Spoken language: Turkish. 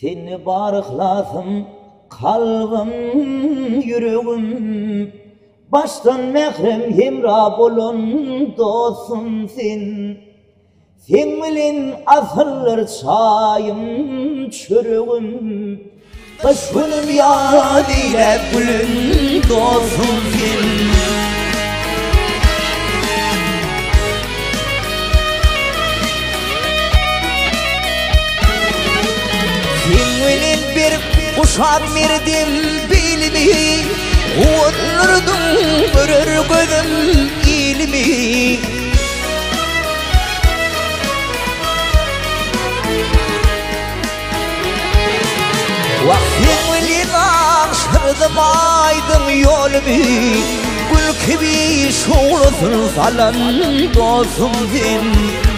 Seni barıklasım kalbim yüreğim, baştan mehrem hemra bolun dostum sen. Sen bilen asırlar çayım çöreğim, kış günüm yad ile gülün dostum sen. Senin bir kuşak mirdim bilmi, onurdum görür gözüm ilmi. Vaktimin akşırdım aydın yolumu, gül gibi şuursun falan dostum sen.